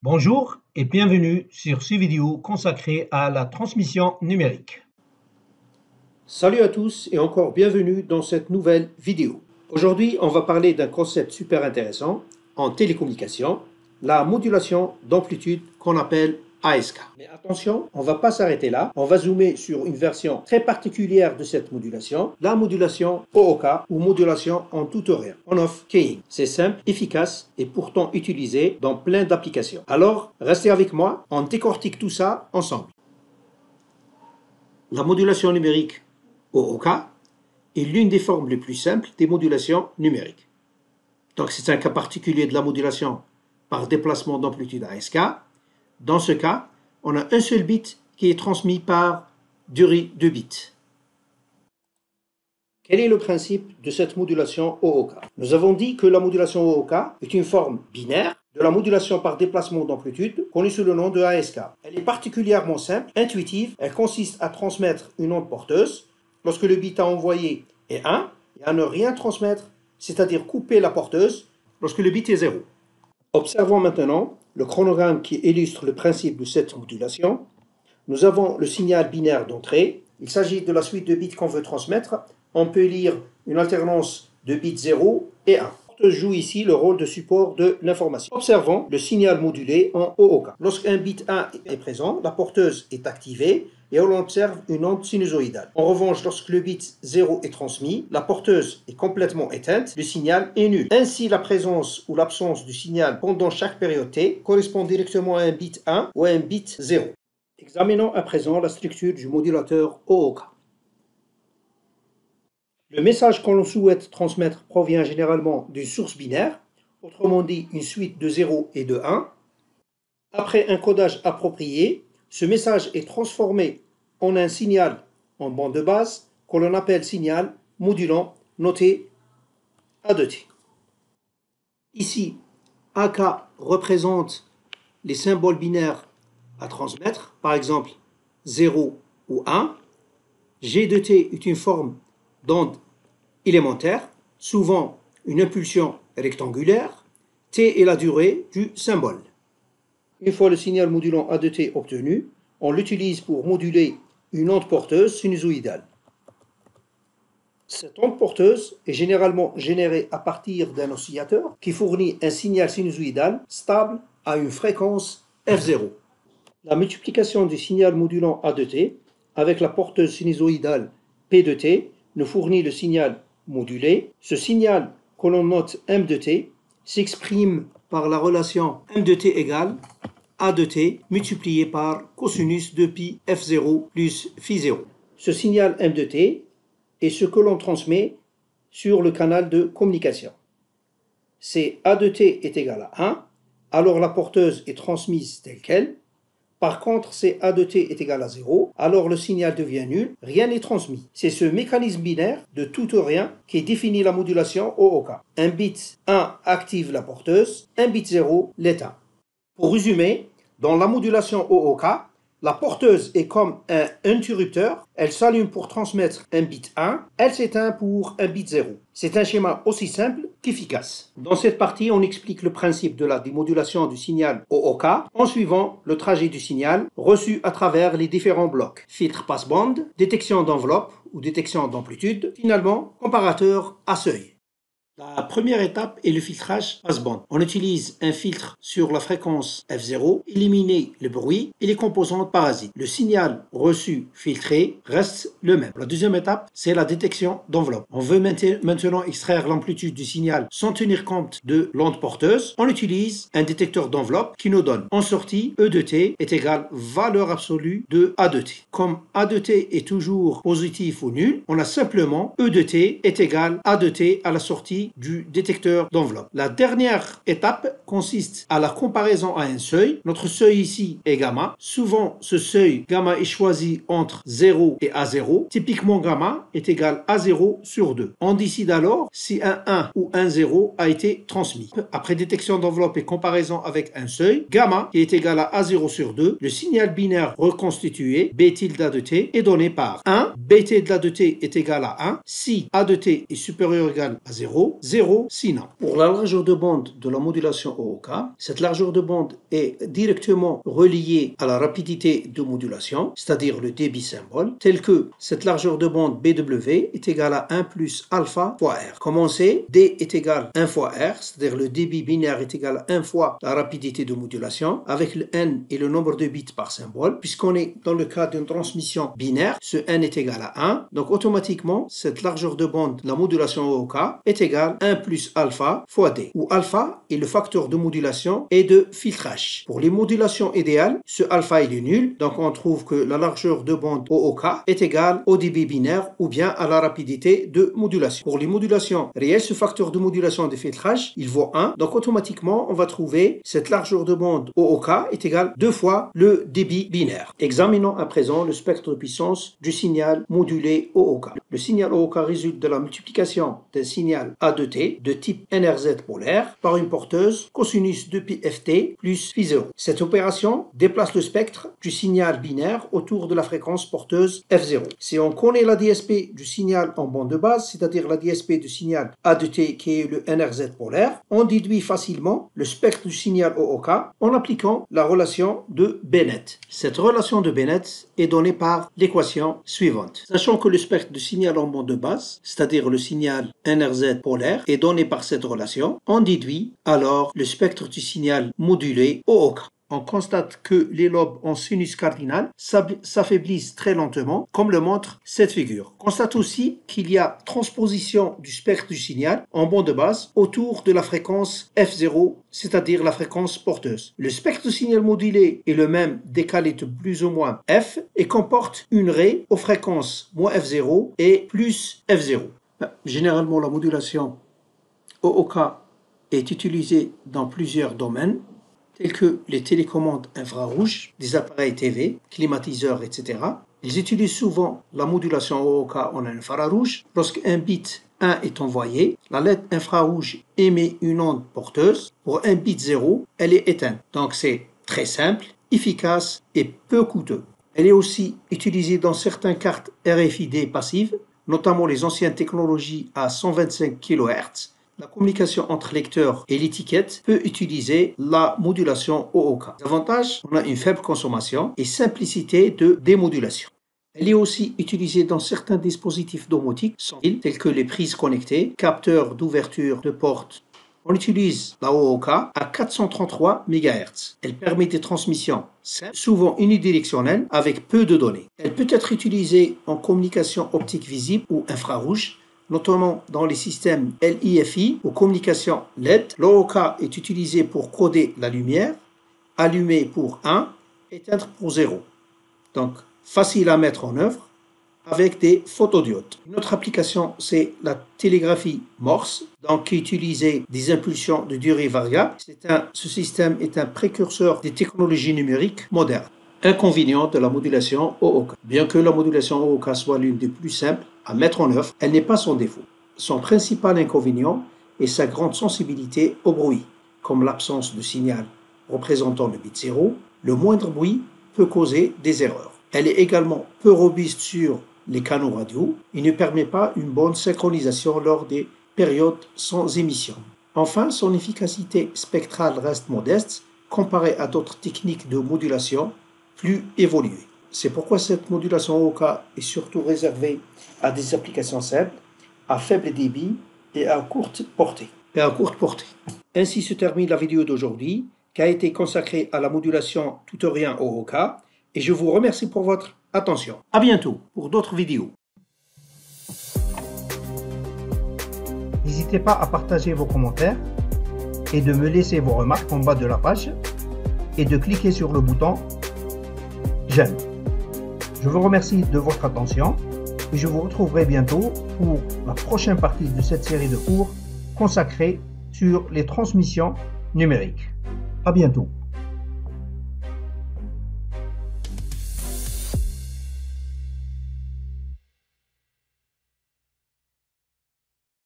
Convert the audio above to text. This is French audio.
Bonjour et bienvenue sur cette vidéo consacrée à la transmission numérique. Salut à tous et encore bienvenue dans cette nouvelle vidéo. Aujourd'hui, on va parler d'un concept super intéressant en télécommunication, la modulation d'amplitude qu'on appelle ASK. Mais attention, on ne va pas s'arrêter là, on va zoomer sur une version très particulière de cette modulation, la modulation OOK ou modulation en tout ou rien, on-off keying. C'est simple, efficace et pourtant utilisé dans plein d'applications. Alors, restez avec moi, on décortique tout ça ensemble. La modulation numérique OOK est l'une des formes les plus simples des modulations numériques. Donc c'est un cas particulier de la modulation par déplacement d'amplitude ASK. Dans ce cas, on a un seul bit qui est transmis par durée de bits. Quel est le principe de cette modulation OOK? Nous avons dit que la modulation OOK est une forme binaire de la modulation par déplacement d'amplitude connue sous le nom de ASK. Elle est particulièrement simple, intuitive, elle consiste à transmettre une onde porteuse lorsque le bit à envoyer est 1 et à ne rien transmettre, c'est-à-dire couper la porteuse lorsque le bit est 0. Observons maintenant le chronogramme qui illustre le principe de cette modulation. Nous avons le signal binaire d'entrée. Il s'agit de la suite de bits qu'on veut transmettre. On peut lire une alternance de bits 0 et 1. La porteuse joue ici le rôle de support de l'information. Observons le signal modulé en OOK. Lorsqu'un bit 1 est présent, la porteuse est activée et on observe une onde sinusoïdale. En revanche, lorsque le bit 0 est transmis, la porteuse est complètement éteinte, le signal est nul. Ainsi, la présence ou l'absence du signal pendant chaque période t correspond directement à un bit 1 ou à un bit 0. Examinons à présent la structure du modulateur OOK. Le message qu'on souhaite transmettre provient généralement d'une source binaire, autrement dit une suite de 0 et de 1. Après un codage approprié, ce message est transformé en un signal en bande de base que l'on appelle signal modulant noté A2T. Ici, AK représente les symboles binaires à transmettre, par exemple 0 ou 1. G2T est une forme d'onde élémentaire, souvent une impulsion rectangulaire. T est la durée du symbole. Une fois le signal modulant A2T obtenu, on l'utilise pour moduler une onde porteuse sinusoïdale. Cette onde porteuse est généralement générée à partir d'un oscillateur qui fournit un signal sinusoïdal stable à une fréquence F0. La multiplication du signal modulant A2T avec la porteuse sinusoïdale P2T nous fournit le signal modulé. Ce signal que l'on note M2T s'exprime par la relation M2T égale A2T multiplié par cosinus de pi F0 plus Phi0. Ce signal M2T est ce que l'on transmet sur le canal de communication. Si A2T est égal à 1, alors la porteuse est transmise telle qu'elle. Par contre, si A2T est égal à 0, alors le signal devient nul, rien n'est transmis. C'est ce mécanisme binaire de tout ou rien qui définit la modulation OOK. Un bit 1 active la porteuse, un bit 0 l'éteint. Pour résumer, dans la modulation OOK, la porteuse est comme un interrupteur, elle s'allume pour transmettre un bit 1, elle s'éteint pour un bit 0. C'est un schéma aussi simple qu'efficace. Dans cette partie, on explique le principe de la démodulation du signal OOK en suivant le trajet du signal reçu à travers les différents blocs. Filtre passe-bande, détection d'enveloppe ou détection d'amplitude, finalement comparateur à seuil. La première étape est le filtrage passe-bande. On utilise un filtre sur la fréquence F0, éliminer le bruit et les composantes parasites. Le signal reçu filtré reste le même. La deuxième étape, c'est la détection d'enveloppe. On veut maintenant extraire l'amplitude du signal sans tenir compte de l'onde porteuse. On utilise un détecteur d'enveloppe qui nous donne en sortie E de t est égal valeur absolue de A de t. Comme A de t est toujours positif ou nul, on a simplement E de t est égal A de t à la sortie du détecteur d'enveloppe. La dernière étape consiste à la comparaison à un seuil. Notre seuil ici est gamma. Souvent, ce seuil gamma est choisi entre 0 et A0. Typiquement, gamma est égal à 0 sur 2. On décide alors si un 1 ou un 0 a été transmis. Après détection d'enveloppe et comparaison avec un seuil, gamma qui est égal à A0 sur 2, le signal binaire reconstitué, B tilde A de t, est donné par 1, B tilde A de t est égal à 1, si A de t est supérieur ou égal à 0, 0, 0 sinon. Pour la largeur de bande de la modulation OOK, cette largeur de bande est directement reliée à la rapidité de modulation, c'est-à-dire le débit symbole, tel que cette largeur de bande BW est égale à 1 plus alpha fois R. Comme on sait, D est égal à 1 fois R, c'est-à-dire le débit binaire est égal à 1 fois la rapidité de modulation, avec le N et le nombre de bits par symbole. Puisqu'on est dans le cas d'une transmission binaire, ce N est égal à 1, donc automatiquement, cette largeur de bande de la modulation OOK est égale à 1 plus alpha fois D, où alpha est le facteur de modulation et de filtrage. Pour les modulations idéales, ce alpha il est nul, donc on trouve que la largeur de bande OOK est égale au débit binaire ou bien à la rapidité de modulation. Pour les modulations réelles, ce facteur de modulation de filtrage, il vaut 1, donc automatiquement, on va trouver cette largeur de bande OOK est égale 2 fois le débit binaire. Examinons à présent le spectre de puissance du signal modulé OOK. Le signal OOK résulte de la multiplication d'un signal A de T de type NRZ polaire par une porteuse cosinus de pi ft plus phi 0. Cette opération déplace le spectre du signal binaire autour de la fréquence porteuse F0. Si on connaît la DSP du signal en bande de base, c'est-à-dire la DSP du signal A de T qui est le NRZ polaire, on déduit facilement le spectre du signal OOK en appliquant la relation de Bennett. Cette relation de Bennett est donnée par l'équation suivante. Sachant que le spectre du signal en bande de base, c'est-à-dire le signal NRZ polaire, est donné par cette relation, on déduit alors le spectre du signal modulé OOK. On constate que les lobes en sinus cardinal s'affaiblissent très lentement, comme le montre cette figure. On constate aussi qu'il y a transposition du spectre du signal en bande de base autour de la fréquence F0, c'est-à-dire la fréquence porteuse. Le spectre du signal modulé est le même décalé de plus ou moins F et comporte une raie aux fréquences moins F0 et plus F0. Généralement, la modulation OOK est utilisée dans plusieurs domaines, tels que les télécommandes infrarouges, des appareils TV, climatiseurs, etc. Ils utilisent souvent la modulation OOK en infrarouge. Lorsqu'un bit 1 est envoyé, la LED infrarouge émet une onde porteuse. Pour un bit 0, elle est éteinte. Donc c'est très simple, efficace et peu coûteux. Elle est aussi utilisée dans certaines cartes RFID passives, notamment les anciennes technologies à 125 kHz. La communication entre lecteur et l'étiquette peut utiliser la modulation OOK. L'avantage, on a une faible consommation et simplicité de démodulation. Elle est aussi utilisée dans certains dispositifs domotiques sans fil, tels que les prises connectées, capteurs d'ouverture de porte. On utilise la OOK à 433 MHz. Elle permet des transmissions simples, souvent unidirectionnelles, avec peu de données. Elle peut être utilisée en communication optique visible ou infrarouge, notamment dans les systèmes LIFI ou communication LED. L'OOK est utilisé pour coder la lumière, allumer pour 1, éteindre pour 0. Donc, facile à mettre en œuvre avec des photodiodes. Une autre application, c'est la télégraphie Morse, qui utilisait des impulsions de durée variable. Ce système est un précurseur des technologies numériques modernes. Inconvénient de la modulation OOK. Bien que la modulation OOK soit l'une des plus simples à mettre en œuvre, elle n'est pas son défaut. Son principal inconvénient est sa grande sensibilité au bruit, comme l'absence de signal représentant le bit 0. Le moindre bruit peut causer des erreurs. Elle est également peu robuste sur les canaux radio et ne permet pas une bonne synchronisation lors des périodes sans émission. Enfin, son efficacité spectrale reste modeste comparée à d'autres techniques de modulation plus évoluées. C'est pourquoi cette modulation OOK est surtout réservée à des applications simples, à faible débit et à courte portée. Ainsi se termine la vidéo d'aujourd'hui qui a été consacrée à la modulation tutorien OOK et je vous remercie pour votre attention. À bientôt pour d'autres vidéos. N'hésitez pas à partager vos commentaires et de me laisser vos remarques en bas de la page et de cliquer sur le bouton j'aime. Je vous remercie de votre attention et je vous retrouverai bientôt pour la prochaine partie de cette série de cours consacrée sur les transmissions numériques. À bientôt.